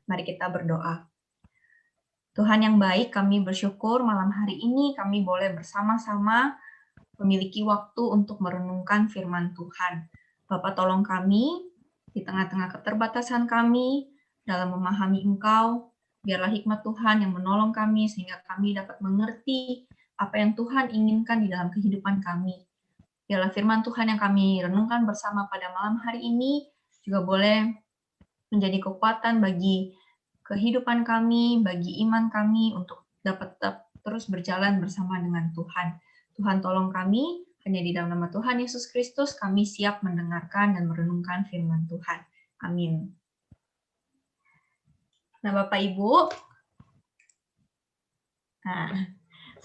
Mari kita berdoa. Tuhan yang baik, kami bersyukur malam hari ini kami boleh bersama-sama memiliki waktu untuk merenungkan firman Tuhan. Bapak tolong kami di tengah-tengah keterbatasan kami dalam memahami Engkau. Biarlah hikmat Tuhan yang menolong kami sehingga kami dapat mengerti apa yang Tuhan inginkan di dalam kehidupan kami. Biarlah firman Tuhan yang kami renungkan bersama pada malam hari ini juga boleh menjadi kekuatan bagi kehidupan kami, bagi iman kami untuk dapat terus berjalan bersama dengan Tuhan. Tuhan tolong kami, hanya di dalam nama Tuhan Yesus Kristus kami siap mendengarkan dan merenungkan firman Tuhan. Amin. Nah, Bapak Ibu,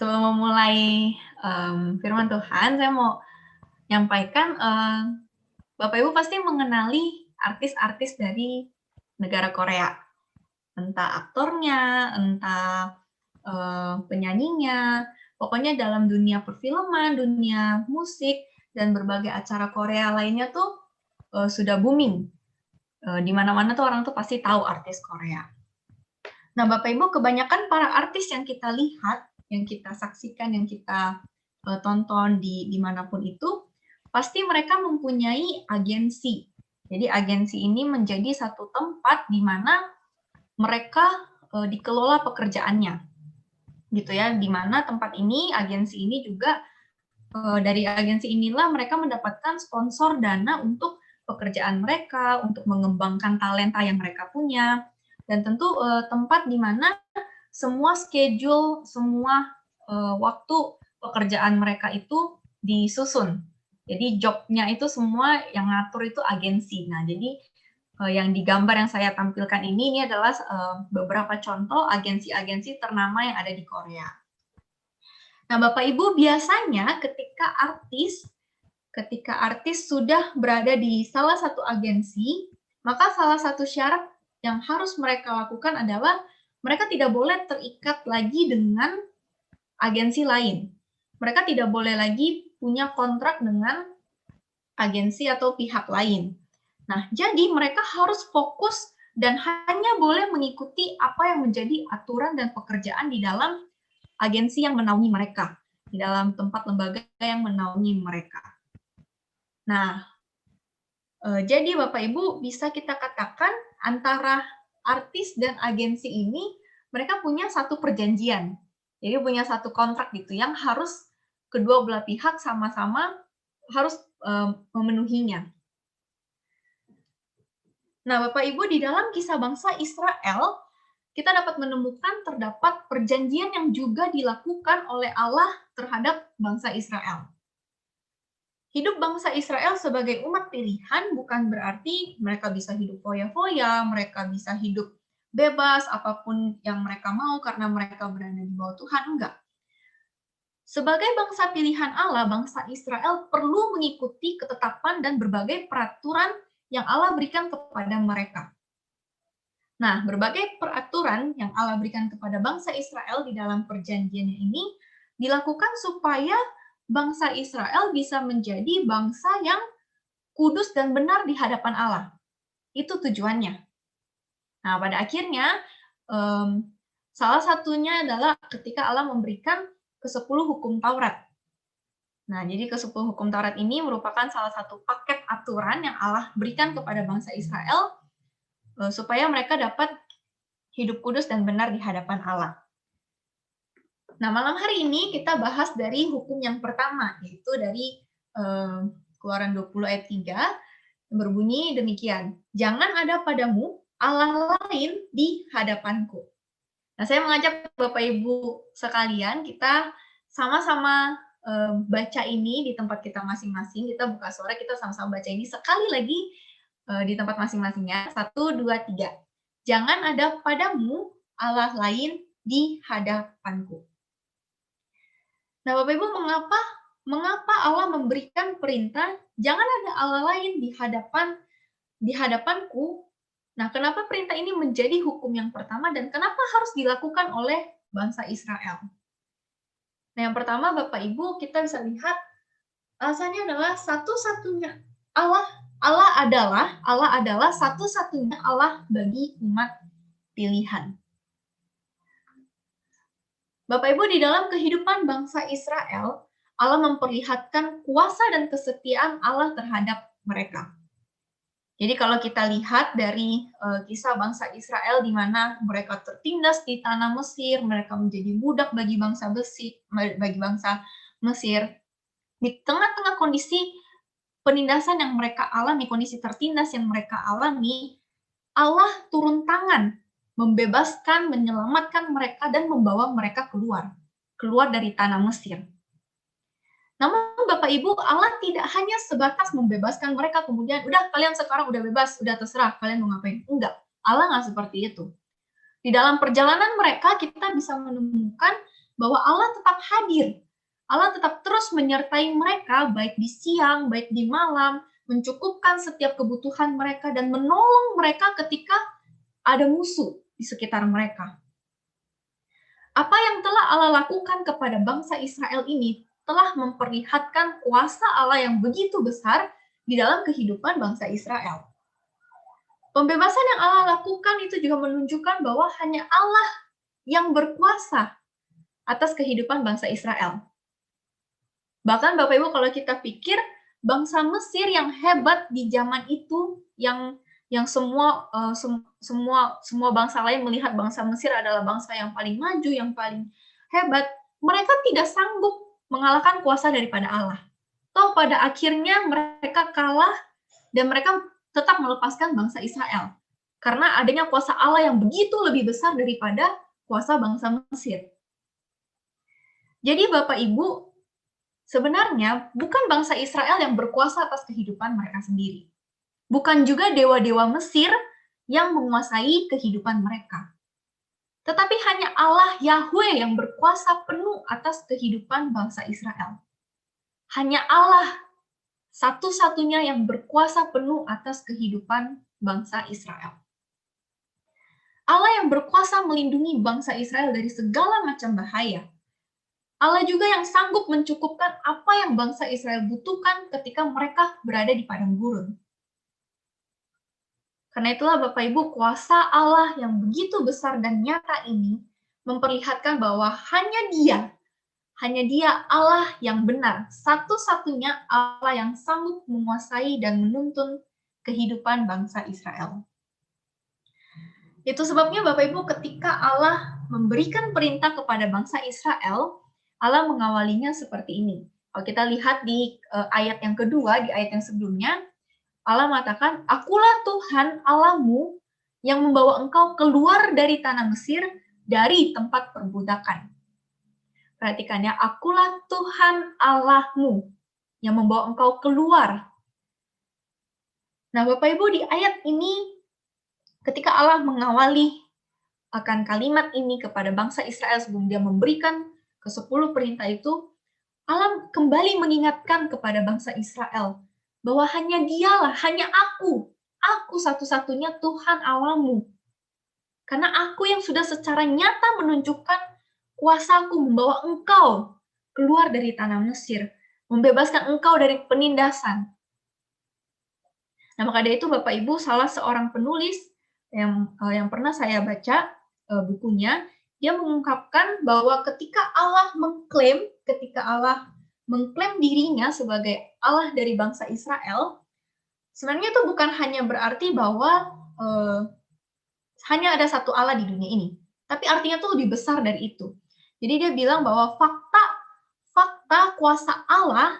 sebelum memulai firman Tuhan, saya mau menyampaikan, Bapak Ibu pasti mengenali artis-artis dari negara Korea. Entah aktornya, entah penyanyinya, pokoknya dalam dunia perfilman, dunia musik, dan berbagai acara Korea lainnya tuh sudah booming. Di mana-mana tuh orang tuh pasti tahu artis Korea. Nah, Bapak Ibu, kebanyakan para artis yang kita lihat, yang kita saksikan, yang kita tonton dimanapun itu, pasti mereka mempunyai agensi. Jadi agensi ini menjadi satu tempat di mana mereka dikelola pekerjaannya, gitu ya. Di mana tempat ini, agensi ini juga dari agensi inilah mereka mendapatkan sponsor dana untuk pekerjaan mereka, untuk mengembangkan talenta yang mereka punya, dan tentu tempat di mana semua schedule, semua waktu pekerjaan mereka itu disusun. Jadi jobnya itu semua yang ngatur itu agensi. Nah, jadi yang digambar yang saya tampilkan ini adalah beberapa contoh agensi-agensi ternama yang ada di Korea. Nah, Bapak Ibu, biasanya ketika artis sudah berada di salah satu agensi, maka salah satu syarat yang harus mereka lakukan adalah mereka tidak boleh terikat lagi dengan agensi lain. Mereka tidak boleh lagi punya kontrak dengan agensi atau pihak lain. Nah, jadi mereka harus fokus dan hanya boleh mengikuti apa yang menjadi aturan dan pekerjaan di dalam agensi yang menaungi mereka, di dalam tempat lembaga yang menaungi mereka. Nah, jadi Bapak Ibu bisa kita katakan antara artis dan agensi ini mereka punya satu perjanjian. Jadi punya satu kontrak gitu yang harus kedua belah pihak sama-sama harus memenuhinya. Nah, Bapak Ibu, di dalam kisah bangsa Israel, kita dapat menemukan terdapat perjanjian yang juga dilakukan oleh Allah terhadap bangsa Israel. Hidup bangsa Israel sebagai umat pilihan bukan berarti mereka bisa hidup foya-foya, mereka bisa hidup bebas, apapun yang mereka mau karena mereka berada di bawah Tuhan, enggak. Sebagai bangsa pilihan Allah, bangsa Israel perlu mengikuti ketetapan dan berbagai peraturan yang Allah berikan kepada mereka. Nah, berbagai peraturan yang Allah berikan kepada bangsa Israel di dalam perjanjiannya ini dilakukan supaya bangsa Israel bisa menjadi bangsa yang kudus dan benar di hadapan Allah. Itu tujuannya. Nah, pada akhirnya, salah satunya adalah ketika Allah memberikan ke-10 hukum Taurat. Nah, jadi ke-10 hukum Taurat ini merupakan salah satu paket aturan yang Allah berikan kepada bangsa Israel supaya mereka dapat hidup kudus dan benar di hadapan Allah. Nah, malam hari ini kita bahas dari hukum yang pertama, yaitu dari Keluaran 20 ayat 3, yang berbunyi demikian, jangan ada padamu Allah lain di hadapanku. Nah, saya mengajak Bapak Ibu sekalian, kita sama-sama baca ini di tempat kita masing-masing. Kita buka suara, kita sama-sama baca ini sekali lagi di tempat masing-masingnya. 1, 2, 3. Jangan ada padamu Allah lain di hadapanku. Nah, Bapak Ibu, mengapa Allah memberikan perintah jangan ada Allah lain di hadapanku? Nah, kenapa perintah ini menjadi hukum yang pertama dan kenapa harus dilakukan oleh bangsa Israel? Nah, yang pertama Bapak Ibu, kita bisa lihat alasannya adalah satu-satunya Allah adalah satu-satunya Allah bagi umat pilihan. Bapak Ibu, di dalam kehidupan bangsa Israel, Allah memperlihatkan kuasa dan kesetiaan Allah terhadap mereka. Jadi kalau kita lihat dari kisah bangsa Israel di mana mereka tertindas di tanah Mesir, mereka menjadi budak bagi bangsa Mesir. Di tengah-tengah kondisi penindasan yang mereka alami, kondisi tertindas yang mereka alami, Allah turun tangan membebaskan, menyelamatkan mereka dan membawa mereka keluar dari tanah Mesir. Namun Bapak Ibu, Allah tidak hanya sebatas membebaskan mereka kemudian, udah kalian sekarang udah bebas, udah terserah kalian mau ngapain. Enggak, Allah nggak seperti itu. Di dalam perjalanan mereka kita bisa menemukan bahwa Allah tetap hadir. Allah tetap terus menyertai mereka baik di siang, baik di malam, mencukupkan setiap kebutuhan mereka dan menolong mereka ketika ada musuh di sekitar mereka. Apa yang telah Allah lakukan kepada bangsa Israel ini telah memperlihatkan kuasa Allah yang begitu besar di dalam kehidupan bangsa Israel. Pembebasan yang Allah lakukan itu juga menunjukkan bahwa hanya Allah yang berkuasa atas kehidupan bangsa Israel. Bahkan Bapak Ibu, kalau kita pikir bangsa Mesir yang hebat di zaman itu, yang semua bangsa lain melihat bangsa Mesir adalah bangsa yang paling maju, yang paling hebat, mereka tidak sanggup mengalahkan kuasa daripada Allah. Toh pada akhirnya mereka kalah dan mereka tetap melepaskan bangsa Israel. Karena adanya kuasa Allah yang begitu lebih besar daripada kuasa bangsa Mesir. Jadi Bapak Ibu, sebenarnya bukan bangsa Israel yang berkuasa atas kehidupan mereka sendiri. Bukan juga dewa-dewa Mesir yang menguasai kehidupan mereka. Tetapi hanya Allah Yahweh yang berkuasa penuh atas kehidupan bangsa Israel. Hanya Allah satu-satunya yang berkuasa penuh atas kehidupan bangsa Israel. Allah yang berkuasa melindungi bangsa Israel dari segala macam bahaya. Allah juga yang sanggup mencukupkan apa yang bangsa Israel butuhkan ketika mereka berada di padang gurun. Karena itulah Bapak Ibu, kuasa Allah yang begitu besar dan nyata ini memperlihatkan bahwa hanya Dia Allah yang benar, satu-satunya Allah yang sanggup menguasai dan menuntun kehidupan bangsa Israel. Itu sebabnya Bapak Ibu, ketika Allah memberikan perintah kepada bangsa Israel, Allah mengawalinya seperti ini. Kalau kita lihat di ayat yang kedua, di ayat yang sebelumnya, Allah mengatakan, "Akulah Tuhan Allahmu yang membawa engkau keluar dari tanah Mesir, dari tempat perbudakan." Perhatikan ya, "Akulah Tuhan Allahmu yang membawa engkau keluar." Nah, Bapak Ibu, di ayat ini, ketika Allah mengawali akan kalimat ini kepada bangsa Israel sebelum Dia memberikan ke-10 perintah itu, Allah kembali mengingatkan kepada bangsa Israel bahwa hanya Dialah, hanya aku satu-satunya Tuhan Allahmu. Karena aku yang sudah secara nyata menunjukkan kuasaku membawa engkau keluar dari tanah Mesir, membebaskan engkau dari penindasan. Nah, maka dari itu Bapak Ibu, salah seorang penulis yang pernah saya baca bukunya, dia mengungkapkan bahwa ketika Allah mengklaim dirinya sebagai Allah dari bangsa Israel, sebenarnya itu bukan hanya berarti bahwa hanya ada satu Allah di dunia ini, tapi artinya itu lebih besar dari itu. Jadi dia bilang bahwa fakta kuasa Allah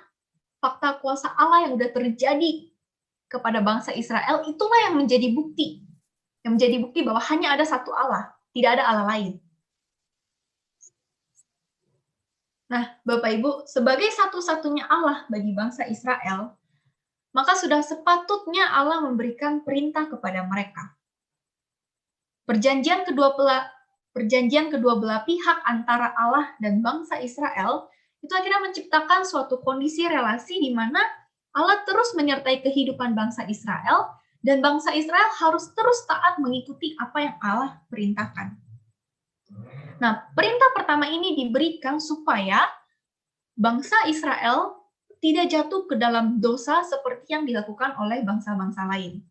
yang sudah terjadi kepada bangsa Israel, itulah yang menjadi bukti bahwa hanya ada satu Allah, tidak ada Allah lain. Nah, Bapak Ibu, sebagai satu-satunya Allah bagi bangsa Israel, maka sudah sepatutnya Allah memberikan perintah kepada mereka. Perjanjian kedua belah pihak antara Allah dan bangsa Israel itu akhirnya menciptakan suatu kondisi relasi di mana Allah terus menyertai kehidupan bangsa Israel dan bangsa Israel harus terus taat mengikuti apa yang Allah perintahkan. Nah, perintah pertama ini diberikan supaya bangsa Israel tidak jatuh ke dalam dosa seperti yang dilakukan oleh bangsa-bangsa lain.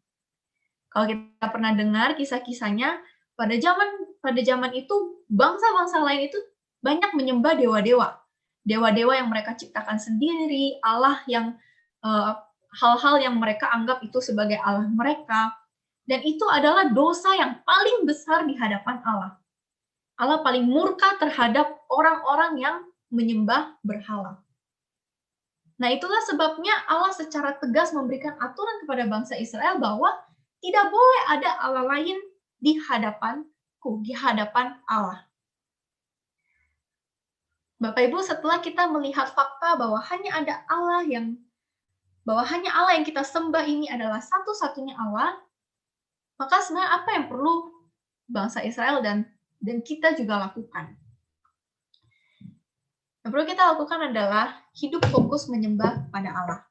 Kalau kita pernah dengar kisah-kisahnya, pada zaman itu bangsa-bangsa lain itu banyak menyembah dewa-dewa. Dewa-dewa yang mereka ciptakan sendiri, Allah yang hal-hal yang mereka anggap itu sebagai Allah mereka. Dan itu adalah dosa yang paling besar di hadapan Allah. Allah paling murka terhadap orang-orang yang menyembah berhala. Nah, itulah sebabnya Allah secara tegas memberikan aturan kepada bangsa Israel bahwa tidak boleh ada Allah lain di hadapanku, di hadapan Allah. Bapak Ibu, setelah kita melihat fakta bahwa hanya Allah yang kita sembah ini adalah satu-satunya Allah, maka sebenarnya apa yang perlu bangsa Israel dan kita juga lakukan? Yang perlu kita lakukan adalah hidup fokus menyembah pada Allah.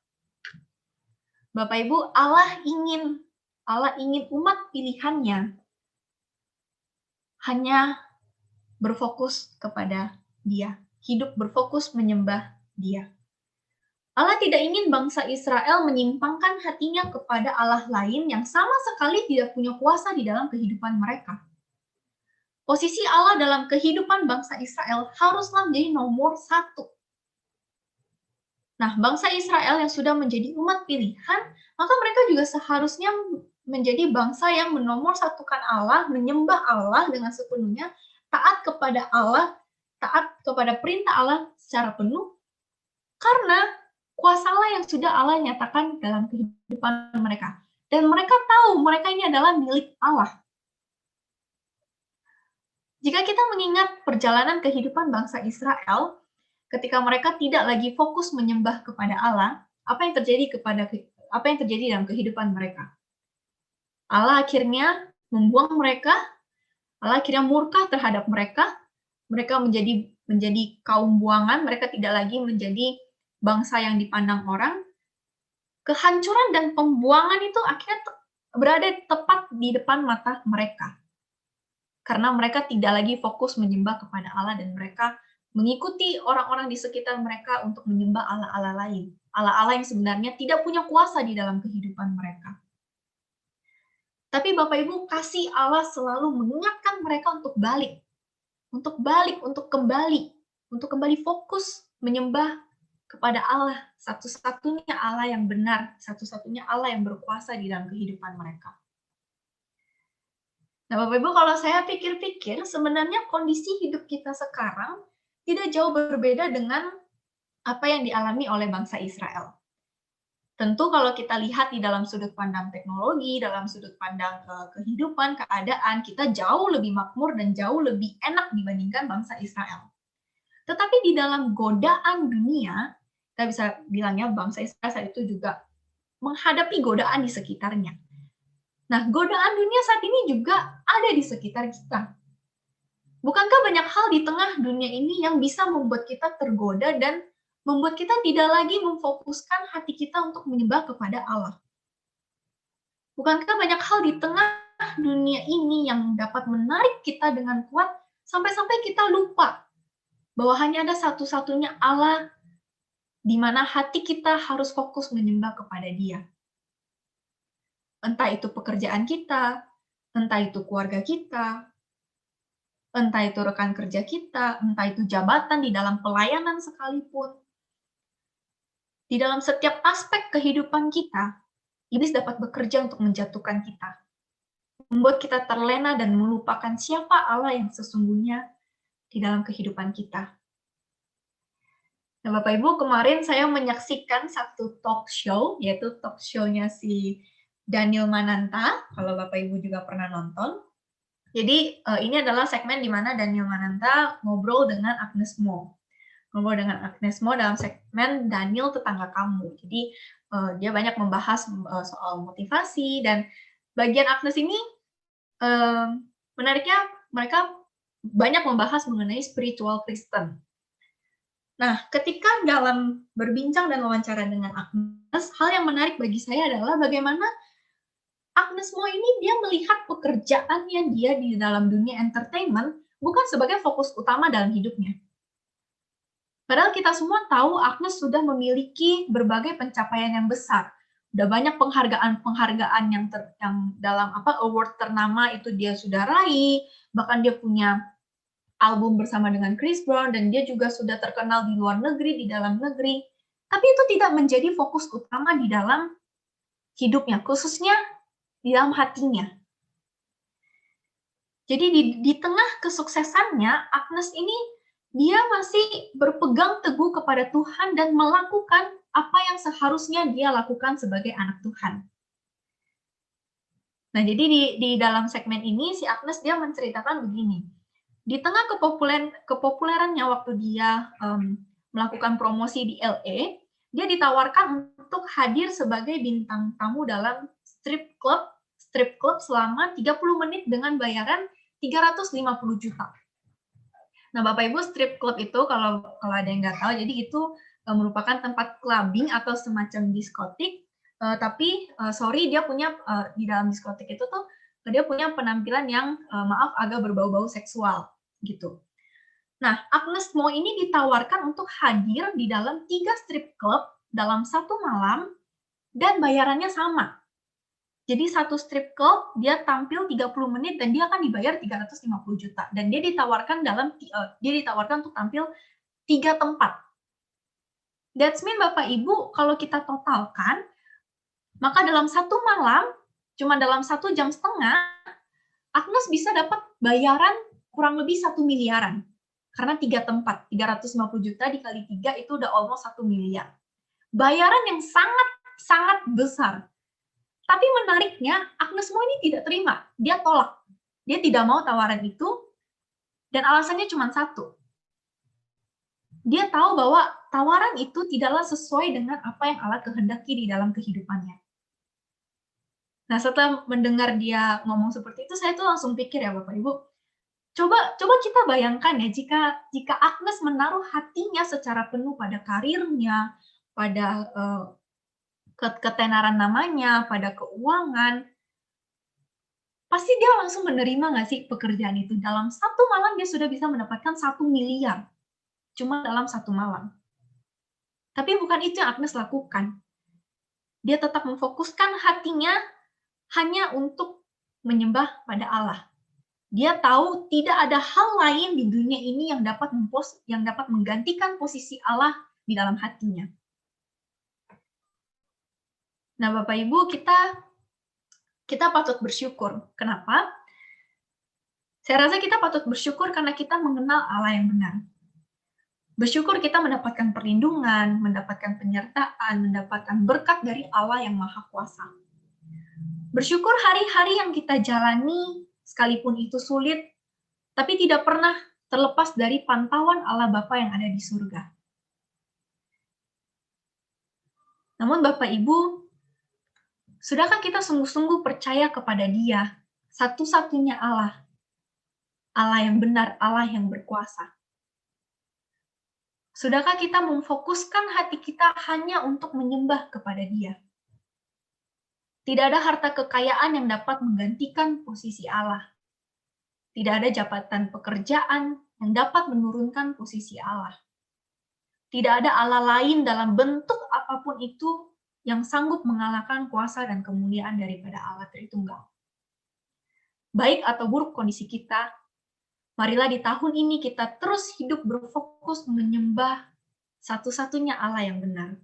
Bapak Ibu, Allah ingin umat pilihannya hanya berfokus kepada Dia, hidup berfokus menyembah Dia. Allah tidak ingin bangsa Israel menyimpangkan hatinya kepada Allah lain yang sama sekali tidak punya kuasa di dalam kehidupan mereka. Posisi Allah dalam kehidupan bangsa Israel haruslah menjadi nomor satu. Nah, bangsa Israel yang sudah menjadi umat pilihan, maka mereka juga seharusnya menjadi bangsa yang menomorsatukan Allah, menyembah Allah dengan sepenuhnya, taat kepada Allah, taat kepada perintah Allah secara penuh, karena kuasa Allah yang sudah Allah nyatakan dalam kehidupan mereka. Dan mereka tahu mereka ini adalah milik Allah. Jika kita mengingat perjalanan kehidupan bangsa Israel, ketika mereka tidak lagi fokus menyembah kepada Allah, apa yang terjadi dalam kehidupan mereka? Allah akhirnya membuang mereka, Allah akhirnya murka terhadap mereka menjadi kaum buangan, mereka tidak lagi menjadi bangsa yang dipandang orang. Kehancuran dan pembuangan itu akhirnya berada tepat di depan mata mereka. Karena mereka tidak lagi fokus menyembah kepada Allah dan mereka mengikuti orang-orang di sekitar mereka untuk menyembah Allah-Allah lain. Allah-Allah yang sebenarnya tidak punya kuasa di dalam kehidupan mereka. Tapi Bapak Ibu, kasih Allah selalu mengingatkan mereka untuk kembali fokus menyembah kepada Allah, satu-satunya Allah yang benar, satu-satunya Allah yang berkuasa di dalam kehidupan mereka. Nah, Bapak Ibu, kalau saya pikir-pikir, sebenarnya kondisi hidup kita sekarang tidak jauh berbeda dengan apa yang dialami oleh bangsa Israel. Tentu kalau kita lihat di dalam sudut pandang teknologi, dalam sudut pandang kehidupan, keadaan, kita jauh lebih makmur dan jauh lebih enak dibandingkan bangsa Israel. Tetapi di dalam godaan dunia, kita bisa bilangnya bangsa Israel saat itu juga menghadapi godaan di sekitarnya. Nah, godaan dunia saat ini juga ada di sekitar kita. Bukankah banyak hal di tengah dunia ini yang bisa membuat kita tergoda dan membuat kita tidak lagi memfokuskan hati kita untuk menyembah kepada Allah? Bukankah banyak hal di tengah dunia ini yang dapat menarik kita dengan kuat sampai-sampai kita lupa bahwa hanya ada satu-satunya Allah di mana hati kita harus fokus menyembah kepada Dia? Entah itu pekerjaan kita, entah itu keluarga kita, entah itu rekan kerja kita, entah itu jabatan di dalam pelayanan sekalipun. Di dalam setiap aspek kehidupan kita, iblis dapat bekerja untuk menjatuhkan kita. Membuat kita terlena dan melupakan siapa Allah yang sesungguhnya di dalam kehidupan kita. Nah, Bapak Ibu, kemarin saya menyaksikan satu talk show, yaitu talk show-nya si Daniel Mananta, kalau Bapak Ibu juga pernah nonton. Jadi ini adalah segmen di mana Daniel Mananta ngobrol dengan Agnes Mo. Dalam segmen Daniel Tetangga Kamu. Jadi dia banyak membahas soal motivasi dan bagian Agnes ini menariknya mereka banyak membahas mengenai spiritual Kristen. Nah, ketika dalam berbincang dan wawancara dengan Agnes, hal yang menarik bagi saya adalah bagaimana Agnes Mo ini dia melihat pekerjaannya dia di dalam dunia entertainment bukan sebagai fokus utama dalam hidupnya. Padahal kita semua tahu Agnes sudah memiliki berbagai pencapaian yang besar. Udah banyak penghargaan yang dalam award ternama itu dia sudah raih, bahkan dia punya album bersama dengan Chris Brown, dan dia juga sudah terkenal di luar negeri, di dalam negeri. Tapi itu tidak menjadi fokus utama di dalam hidupnya, khususnya di dalam hatinya. Jadi di tengah kesuksesannya, Agnes ini dia masih berpegang teguh kepada Tuhan dan melakukan apa yang seharusnya dia lakukan sebagai anak Tuhan. Nah, jadi di dalam segmen ini si Agnes dia menceritakan begini. Di tengah kepopulerannya waktu dia melakukan promosi di LA, dia ditawarkan untuk hadir sebagai bintang tamu dalam strip club selama 30 menit dengan bayaran 350 juta. Nah, Bapak Ibu, strip club itu kalau ada yang nggak tahu, jadi itu merupakan tempat clubbing atau semacam diskotik, tapi sorry, dia punya di dalam diskotik itu tuh dia punya penampilan yang maaf agak berbau-bau seksual gitu. Nah, Agnes Mo ini ditawarkan untuk hadir di dalam 3 strip club dalam satu malam dan bayarannya sama. Jadi satu strip club dia tampil 30 menit dan dia akan dibayar 350 juta. Dan dia ditawarkan untuk tampil 3 tempat. That's mean Bapak Ibu, kalau kita totalkan, maka dalam satu malam, cuma dalam 1 jam setengah, Agnes bisa dapat bayaran kurang lebih 1 miliaran. Karena 3 tempat, 350 juta dikali 3 itu udah almost 1 miliar. Bayaran yang sangat besar. Tapi menariknya, Agnes Mo ini tidak terima. Dia tolak. Dia tidak mau tawaran itu, dan alasannya cuma satu. Dia tahu bahwa tawaran itu tidaklah sesuai dengan apa yang Allah kehendaki di dalam kehidupannya. Nah, setelah mendengar dia ngomong seperti itu, saya tuh langsung pikir ya Bapak Ibu, coba kita bayangkan ya, jika Agnes menaruh hatinya secara penuh pada karirnya, pada ketenaran namanya, pada keuangan, pasti dia langsung menerima nggak sih pekerjaan itu? Dalam satu malam dia sudah bisa mendapatkan 1 miliar. Cuma dalam satu malam. Tapi bukan itu yang Agnes lakukan. Dia tetap memfokuskan hatinya hanya untuk menyembah pada Allah. Dia tahu tidak ada hal lain di dunia ini yang dapat menggantikan posisi Allah di dalam hatinya. Nah, Bapak Ibu, kita patut bersyukur. Kenapa? Saya rasa kita patut bersyukur karena kita mengenal Allah yang benar. Bersyukur kita mendapatkan perlindungan, mendapatkan penyertaan, mendapatkan berkat dari Allah yang Maha Kuasa. Bersyukur hari-hari yang kita jalani, sekalipun itu sulit, tapi tidak pernah terlepas dari pantauan Allah Bapa yang ada di surga. Namun Bapak Ibu, sudahkah kita sungguh-sungguh percaya kepada Dia, satu-satunya Allah, Allah yang benar, Allah yang berkuasa? Sudahkah kita memfokuskan hati kita hanya untuk menyembah kepada Dia? Tidak ada harta kekayaan yang dapat menggantikan posisi Allah. Tidak ada jabatan pekerjaan yang dapat menurunkan posisi Allah. Tidak ada Allah lain dalam bentuk apapun itu yang sanggup mengalahkan kuasa dan kemuliaan daripada Allah Tritunggal. Baik atau buruk kondisi kita, marilah di tahun ini kita terus hidup berfokus menyembah satu-satunya Allah yang benar.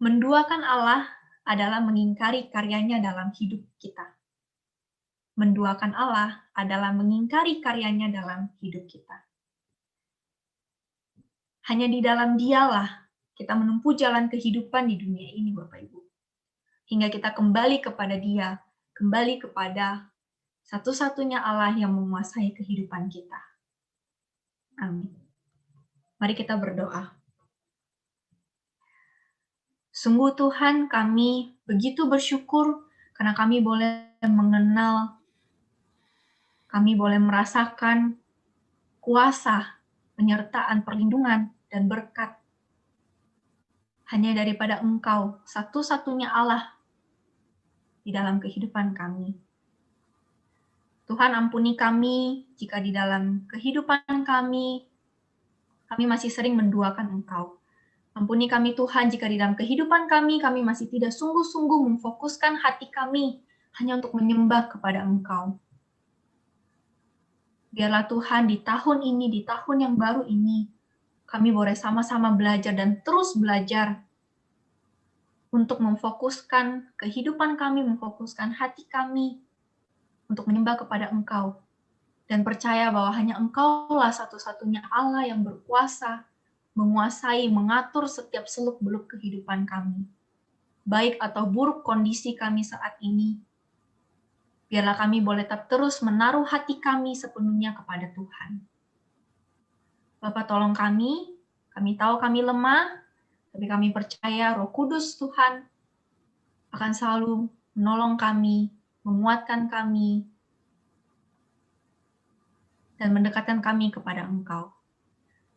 Menduakan Allah adalah mengingkari karyanya dalam hidup kita. Menduakan Allah adalah mengingkari karyanya dalam hidup kita. Hanya di dalam Dialah kita menempuh jalan kehidupan di dunia ini, Bapak Ibu. Hingga kita kembali kepada Dia, kembali kepada satu-satunya Allah yang menguasai kehidupan kita. Amin. Mari kita berdoa. Sungguh Tuhan, kami begitu bersyukur karena kami boleh mengenal, kami boleh merasakan kuasa, penyertaan, perlindungan, dan berkat hanya daripada Engkau, satu-satunya Allah di dalam kehidupan kami. Tuhan, ampuni kami jika di dalam kehidupan kami masih sering menduakan Engkau. Ampuni kami Tuhan jika di dalam kehidupan kami masih tidak sungguh-sungguh memfokuskan hati kami hanya untuk menyembah kepada Engkau. Biarlah Tuhan di tahun ini, di tahun yang baru ini, kami boleh sama-sama belajar dan terus belajar untuk memfokuskan kehidupan kami, memfokuskan hati kami untuk menyembah kepada Engkau. Dan percaya bahwa hanya Engkaulah satu-satunya Allah yang berkuasa, menguasai, mengatur setiap seluk-beluk kehidupan kami. Baik atau buruk kondisi kami saat ini, biarlah kami boleh tetap terus menaruh hati kami sepenuhnya kepada Tuhan. Bapa, tolong kami tahu kami lemah, tapi kami percaya Roh Kudus Tuhan akan selalu menolong kami, menguatkan kami, dan mendekatkan kami kepada Engkau.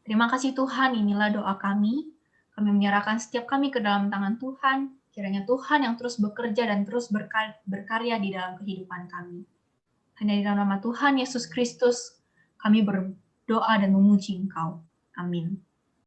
Terima kasih Tuhan, inilah doa kami. Kami menyerahkan setiap kami ke dalam tangan Tuhan. Kiranya Tuhan yang terus bekerja dan terus berkarya di dalam kehidupan kami. Hanya di dalam nama Tuhan Yesus Kristus, kami berdoa dan memuji Engkau. Amin.